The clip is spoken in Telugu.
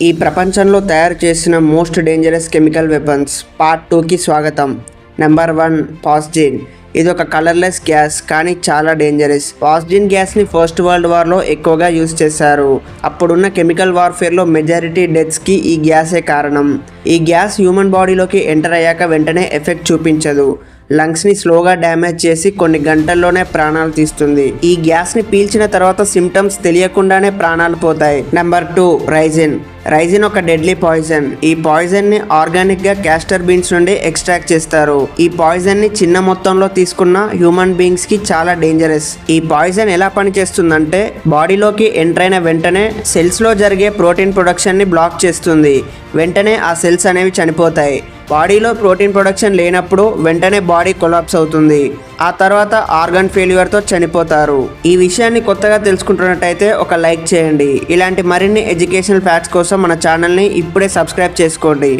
ఈ ప్రపంచంలో తయారు చేసిన most dangerous chemical weapons part 2కి స్వాగతం. నెంబర్ 1 పాస్జిన్. ఇది ఒక కలర్లెస్ గ్యాస్ కానీ చాలా డేంజరస్. పాస్జిన్ గ్యాస్ని ఫస్ట్ వరల్డ్ వార్లో ఎక్కువగా యూజ్ చేశారు. అప్పుడున్న కెమికల్ వార్ఫేర్లో మెజారిటీ డెత్స్కి ఈ గ్యాసే కారణం. ఈ గ్యాస్ హ్యూమన్ బాడీలోకి ఎంటర్ అయ్యాక వెంటనే ఎఫెక్ట్ చూపించదు. లంగ్స్ని స్లోగా డ్యామేజ్ చేసి కొన్ని గంటల్లోనే ప్రాణాలు తీస్తుంది. ఈ గ్యాస్ని పీల్చిన తర్వాత సిమ్టమ్స్ తెలియకుండానే ప్రాణాలు పోతాయి. Number 2 raisin. రైజిన్ ఒక డెడ్లీ పాయిజన్. ఈ పాయిజన్ని ఆర్గానిక్గా క్యాస్టర్ బీన్స్ నుండి ఎక్స్ట్రాక్ట్ చేస్తారు. ఈ పాయిజన్ని చిన్న మొత్తంలో తీసుకున్న హ్యూమన్ బీయింగ్స్కి చాలా డేంజరస్. ఈ పాయిజన్ ఎలా పనిచేస్తుందంటే బాడీలోకి ఎంటర్ అయిన వెంటనే సెల్స్లో జరిగే ప్రోటీన్ ప్రొడక్షన్ని బ్లాక్ చేస్తుంది. వెంటనే ఆ సెల్స్ అనేవి చనిపోతాయి. బాడీలో ప్రోటీన్ ప్రొడక్షన్ లేనప్పుడు వెంటనే బాడీ కొలాప్స్ అవుతుంది. ఆ తర్వాత ఆర్గన్ ఫెయిల్యూర్తో చనిపోతారు. ఈ విషయాన్ని కొత్తగా తెలుసుకుంటున్నట్టయితే ఒక లైక్ చేయండి. ఇలాంటి మరిన్ని ఎడ్యుకేషనల్ ఫ్యాక్ట్స్ కోసం మన ఛానల్ని ఇప్పుడే సబ్స్క్రైబ్ చేసుకోండి.